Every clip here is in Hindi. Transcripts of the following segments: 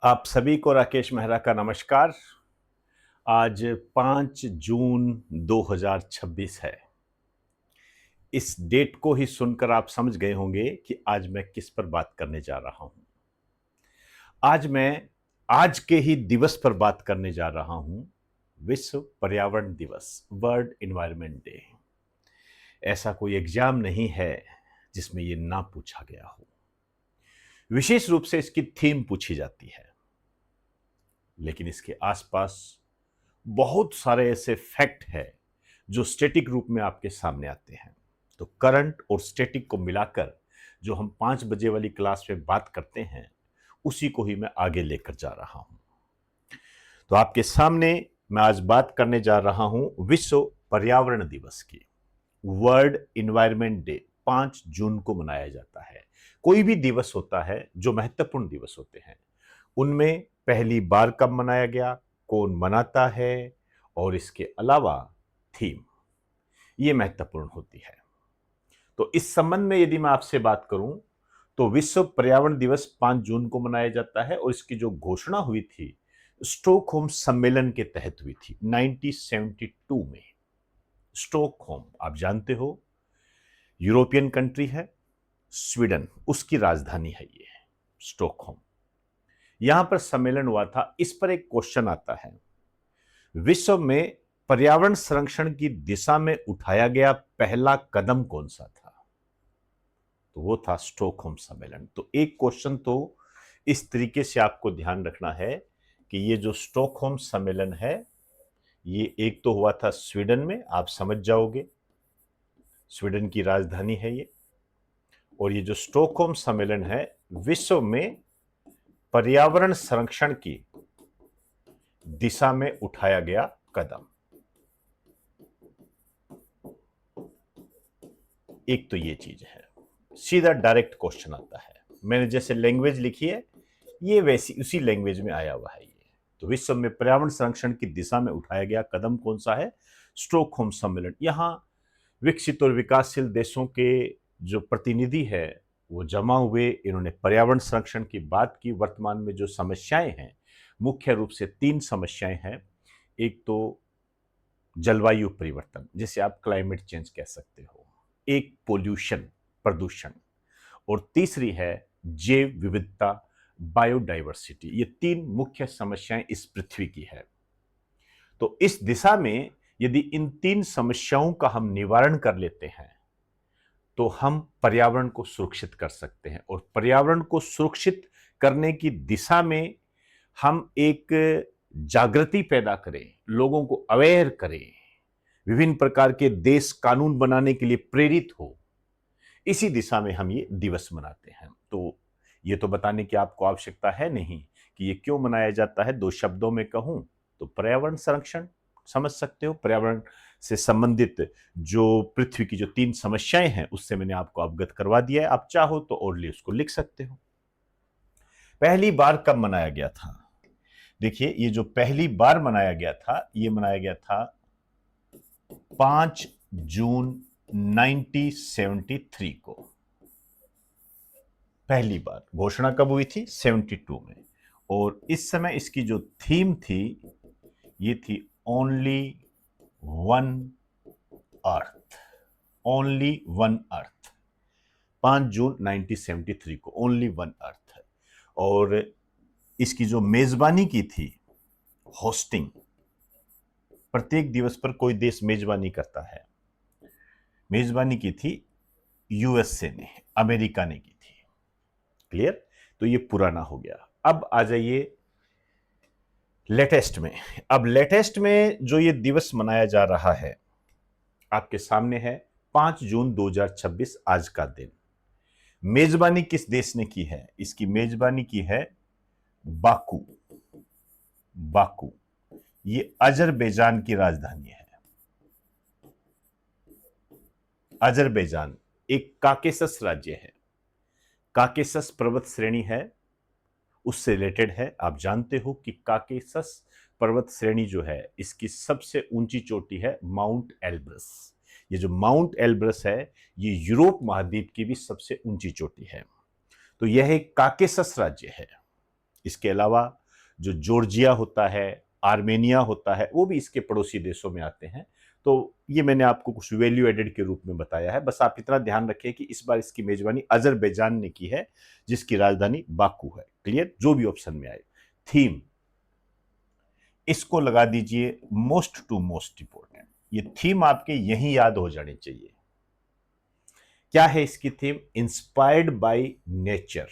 आप सभी को राकेश मेहरा का नमस्कार। आज 5 जून 2026 है। इस डेट को ही सुनकर आप समझ गए होंगे कि आज मैं किस पर बात करने जा रहा हूं। आज मैं आज के ही दिवस पर बात करने जा रहा हूं, विश्व पर्यावरण दिवस, वर्ल्ड एनवायरनमेंट डे। ऐसा कोई एग्जाम नहीं है जिसमें यह ना पूछा गया हो। विशेष रूप से इसकी थीम पूछी जाती है, लेकिन इसके आसपास बहुत सारे ऐसे फैक्ट हैं जो स्टैटिक रूप में आपके सामने आते हैं। तो करंट और स्टैटिक को मिलाकर जो हम 5 बजे वाली क्लास में बात करते हैं, उसी को ही मैं आगे लेकर जा रहा हूं। तो आपके सामने मैं आज बात करने जा रहा हूं विश्व पर्यावरण दिवस की। वर्ल्ड इन्वायरमेंट डे 5 जून को मनाया जाता है। कोई भी दिवस होता है जो महत्वपूर्ण दिवस होते हैं, उनमें पहली बार कब मनाया गया, कौन मनाता है, और इसके अलावा थीम, ये महत्वपूर्ण होती है। तो इस संबंध में यदि मैं आपसे बात करूं, तो विश्व पर्यावरण दिवस 5 जून को मनाया जाता है और इसकी जो घोषणा हुई थी स्टॉकहोम सम्मेलन के तहत हुई थी 1972 में। स्टॉकहोम आप जानते हो, यूरोपियन कंट्री है, स्वीडन, उसकी राजधानी है ये स्टॉकहोम। यहां पर सम्मेलन हुआ था। इस पर एक क्वेश्चन आता है, विश्व में पर्यावरण संरक्षण की दिशा में उठाया गया पहला कदम कौन सा था? तो वो था स्टॉकहोम सम्मेलन। तो एक क्वेश्चन तो इस तरीके से आपको ध्यान रखना है कि ये जो स्टॉकहोम सम्मेलन है, ये एक तो हुआ था स्वीडन में, आप समझ जाओगे, स्वीडन की राजधानी है ये। और ये जो स्टॉकहोम सम्मेलन है, विश्व में पर्यावरण संरक्षण की दिशा में उठाया गया कदम। एक तो ये चीज है, सीधा डायरेक्ट क्वेश्चन आता है। मैंने जैसे लैंग्वेज लिखी है, ये वैसी उसी लैंग्वेज में आया हुआ है ये। तो विश्व में पर्यावरण संरक्षण की दिशा में उठाया गया कदम कौन सा है? स्टॉकहोम सम्मेलन। यहां विकसित और विकासशील देशों के जो प्रतिनिधि है वो जमा हुए, इन्होंने पर्यावरण संरक्षण की बात की। वर्तमान में जो समस्याएं हैं, मुख्य रूप से 3 समस्याएं हैं। एक तो जलवायु परिवर्तन, जिसे आप क्लाइमेट चेंज कह सकते हो, एक पोल्यूशन, प्रदूषण, और तीसरी है जैव विविधता, बायोडाइवर्सिटी। ये 3 मुख्य समस्याएं इस पृथ्वी की है। तो इस दिशा में यदि इन 3 समस्याओं का हम निवारण कर लेते हैं, तो हम पर्यावरण को सुरक्षित कर सकते हैं। और पर्यावरण को सुरक्षित करने की दिशा में हम एक जागृति पैदा करें, लोगों को अवेयर करें, विभिन्न प्रकार के देश कानून बनाने के लिए प्रेरित हो, इसी दिशा में हम ये दिवस मनाते हैं। तो ये तो बताने की आपको आवश्यकता है नहीं कि ये क्यों मनाया जाता है। 2 शब्दों में कहूं तो पर्यावरण संरक्षण, समझ सकते हो, पर्यावरण से संबंधित जो पृथ्वी की जो 3 समस्याएं हैं, उससे मैंने आपको अवगत करवा दिया है। आप चाहो तो ओरली उसको लिख सकते हो। पहली बार कब मनाया गया था? देखिए, ये जो पहली बार मनाया गया था, ये मनाया गया था 5 जून 1973 को। पहली बार घोषणा कब हुई थी? 72 में। और इस समय इसकी जो थीम थी, ये थी only one earth. Only one earth, 5 जून 1973 को ओनली वन अर्थ। और इसकी जो मेजबानी की थी, होस्टिंग, प्रत्येक दिवस पर कोई देश मेजबानी करता है, मेजबानी की थी यूएसए ने, अमेरिका ने की थी। क्लियर? तो ये पुराना हो गया। अब आ जाइए लेटेस्ट में। अब लेटेस्ट में जो ये दिवस मनाया जा रहा है, आपके सामने है 5 जून 2026, आज का दिन। मेजबानी किस देश ने की है? इसकी मेजबानी की है बाकू। बाकू, ये अजरबैजान की राजधानी है। अजरबैजान एक काकेसस राज्य है। काकेसस पर्वत श्रेणी है, उससे रिलेटेड है। आप जानते हो कि काकेसस पर्वत श्रेणी जो है, इसकी सबसे ऊंची चोटी है माउंट एल्ब्रस। ये जो माउंट एल्ब्रस है, ये यूरोप महाद्वीप की भी सबसे ऊंची चोटी है। तो यह एक काकेसस राज्य है। इसके अलावा जो जॉर्जिया होता है, आर्मेनिया होता है, वो भी इसके पड़ोसी देशों में आते हैं। तो ये मैंने आपको कुछ वैल्यू एडेड के रूप में बताया है। बस आप इतना ध्यान रखें कि इस बार इसकी मेजबानी अजरबैजान ने की है, जिसकी राजधानी बाकू है। क्लियर? जो भी ऑप्शन में आए। थीम, इसको लगा दीजिए मोस्ट टू मोस्ट इंपॉर्टेंट। ये थीम आपके यही याद हो जानी चाहिए। क्या है इसकी थीम? इंस्पायर्ड बाय नेचर,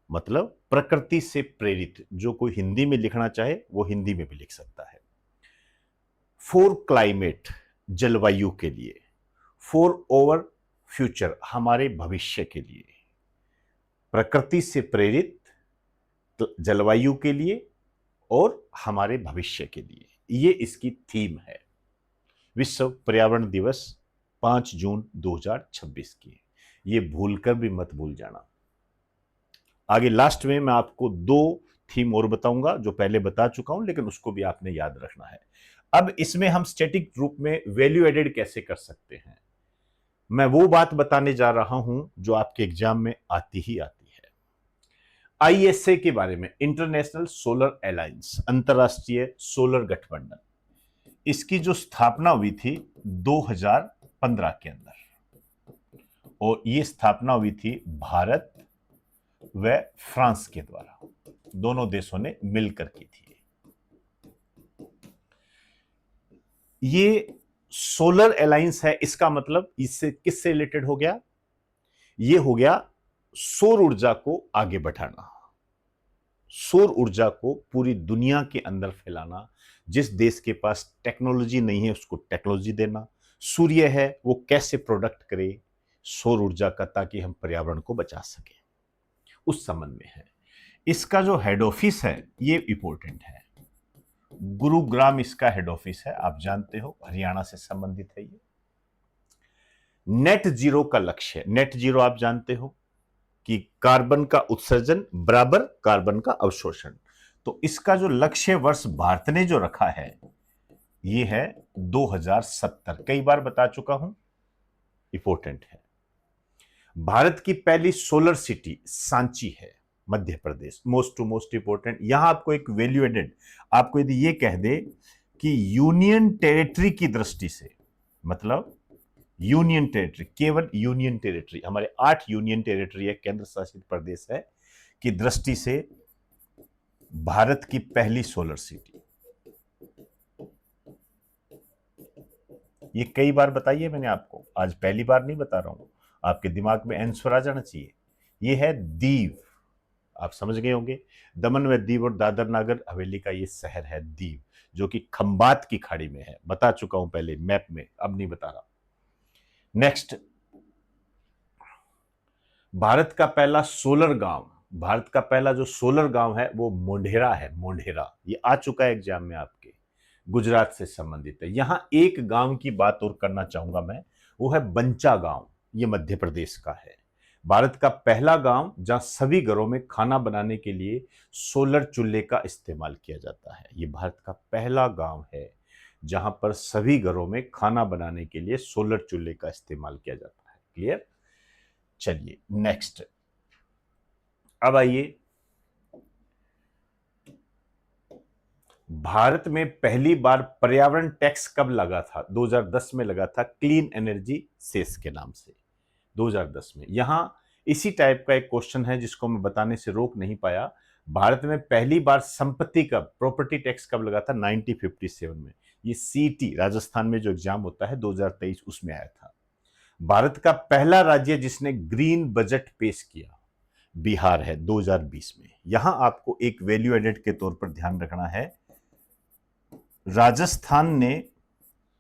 मतलब प्रकृति से प्रेरित। जो कोई हिंदी में लिखना चाहे वो हिंदी में भी लिख सकता है। फॉर क्लाइमेट, जलवायु के लिए। फॉर ओवर फ्यूचर, हमारे भविष्य के लिए। प्रकृति से प्रेरित, जलवायु के लिए और हमारे भविष्य के लिए, ये इसकी थीम है। विश्व पर्यावरण दिवस 5 जून 2026 की। ये भूलकर भी मत भूल जाना। आगे लास्ट में मैं आपको 2 थीम और बताऊंगा, जो पहले बता चुका हूं, लेकिन उसको भी आपने याद रखना है। अब इसमें हम स्टैटिक रूप में वैल्यू एडेड कैसे कर सकते हैं, मैं वो बात बताने जा रहा हूं जो आपके एग्जाम में आती ही आती है। आईएसए के बारे में, इंटरनेशनल सोलर अलायंस, अंतरराष्ट्रीय सोलर गठबंधन। इसकी जो स्थापना हुई थी 2015 के अंदर, और ये स्थापना हुई थी भारत व फ्रांस के द्वारा, दोनों देशों ने मिलकर की थी। ये सोलर अलायंस है, इसका मतलब इससे किससे रिलेटेड हो गया? ये हो गया सौर ऊर्जा को आगे बढ़ाना, सौर ऊर्जा को पूरी दुनिया के अंदर फैलाना। जिस देश के पास टेक्नोलॉजी नहीं है उसको टेक्नोलॉजी देना। सूर्य है, वो कैसे प्रोडक्ट करे सौर ऊर्जा का, ताकि हम पर्यावरण को बचा सकें, उस संबंध में है। इसका जो हेड ऑफिस है ये इंपॉर्टेंट है, गुरुग्राम इसका हेड ऑफिस है, आप जानते हो हरियाणा से संबंधित है ये। नेट जीरो का लक्ष्य, नेट जीरो आप जानते हो कि कार्बन का उत्सर्जन बराबर कार्बन का अवशोषण। तो इसका जो लक्ष्य वर्ष भारत ने जो रखा है ये है 2070। कई बार बता चुका हूं, इंपॉर्टेंट है। भारत की पहली सोलर सिटी सांची है, Madhya Pradesh, most to most important. यहां आपको एक वैल्यू एडेड, आपको यदि ये कह दे कि यूनियन टेरिटरी की दृष्टि से, मतलब यूनियन टेरिटरी, केवल यूनियन टेरिटरी, हमारे 8 यूनियन टेरिटरी है, केंद्र शासित प्रदेश है, की दृष्टि से भारत की पहली सोलर सिटी। ये कई बार बताइए मैंने आपको, आज पहली बार नहीं बता रहा हूं, आपके दिमाग में आंसर आ जाना चाहिए। ये है दीव, आप समझ गए होंगे, दमन व दीव और दादर नागर हवेली का ये शहर है दीव, जो कि खंबात की खाड़ी में है। बता चुका हूं पहले मैप में, अब नहीं बता रहा। नेक्स्ट, भारत का पहला सोलर गांव, भारत का पहला जो सोलर गांव है वो मोढेरा है, मोढेरा। ये आ चुका है एग्जाम में आपके, गुजरात से संबंधित है। यहां एक गांव की बात और करना चाहूंगा मैं, वो है बंचा गांव, ये मध्य प्रदेश का है। भारत का पहला गांव जहां सभी घरों में खाना बनाने के लिए सोलर चूल्हे का इस्तेमाल किया जाता है। ये भारत का पहला गांव है जहां पर सभी घरों में खाना बनाने के लिए सोलर चूल्हे का इस्तेमाल किया जाता है। क्लियर? चलिए नेक्स्ट, अब आइए, भारत में पहली बार पर्यावरण टैक्स कब लगा था? 2010 में लगा था, क्लीन एनर्जी सेस के नाम से, 2010 में। यहां इसी टाइप का एक क्वेश्चन है जिसको मैं बताने से रोक नहीं पाया। भारत में पहली बार संपत्ति का प्रॉपर्टी टैक्स कब लगा था? 1957 में। ये सीटी राजस्थान में जो एग्जाम होता है 2023, उसमें आया था। भारत का पहला राज्य जिसने ग्रीन बजट पेश किया बिहार है, 2020 में। यहां आपको एक वैल्यू एडेड के तौर पर ध्यान रखना है, राजस्थान ने,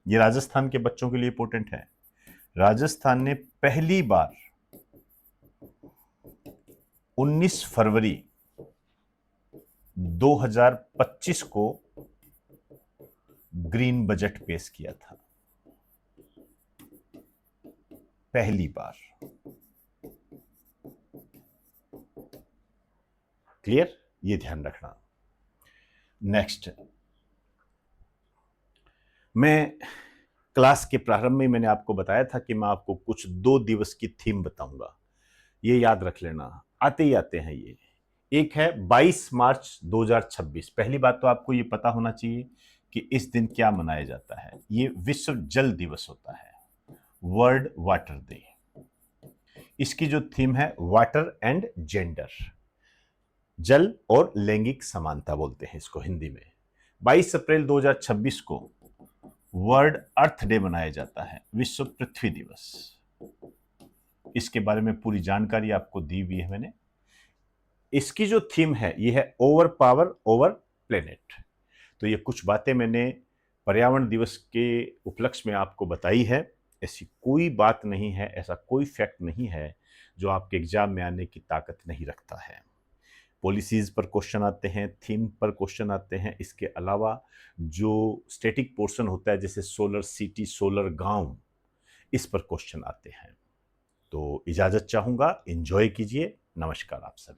ये राजस्थान के बच्चों के लिए इंपॉर्टेंट है, राजस्थान ने पहली बार 19 फरवरी 2025 को ग्रीन बजट पेश किया था, पहली बार। क्लियर? ये ध्यान रखना। नेक्स्ट, मैं क्लास के प्रारंभ में मैंने आपको बताया था कि मैं आपको कुछ 2 दिवस की थीम बताऊंगा, ये याद रख लेना, आते ही आते हैं ये। एक है 22 मार्च 2026। पहली बात तो आपको ये पता होना चाहिए कि इस दिन क्या मनाया जाता है। ये विश्व जल दिवस होता है, वर्ल्ड वाटर डे। इसकी जो थीम है वाटर एंड जेंडर, जल और लैंगिक समानता बोलते हैं इसको हिंदी में। 22 अप्रैल 2026 को वर्ल्ड अर्थ डे मनाया जाता है, विश्व पृथ्वी दिवस। इसके बारे में पूरी जानकारी आपको दी हुई है मैंने। इसकी जो थीम है ये है ओवर पावर ओवर प्लेनेट। तो ये कुछ बातें मैंने पर्यावरण दिवस के उपलक्ष्य में आपको बताई है। ऐसी कोई बात नहीं है, ऐसा कोई फैक्ट नहीं है जो आपके एग्जाम में आने की ताकत नहीं रखता है। पॉलिसीज पर क्वेश्चन आते हैं, थीम पर क्वेश्चन आते हैं। इसके अलावा जो स्टैटिक पोर्शन होता है जैसे सोलर सिटी, सोलर गांव, इस पर क्वेश्चन आते हैं। तो इजाजत चाहूंगा, एंजॉय कीजिए। नमस्कार आप सभी।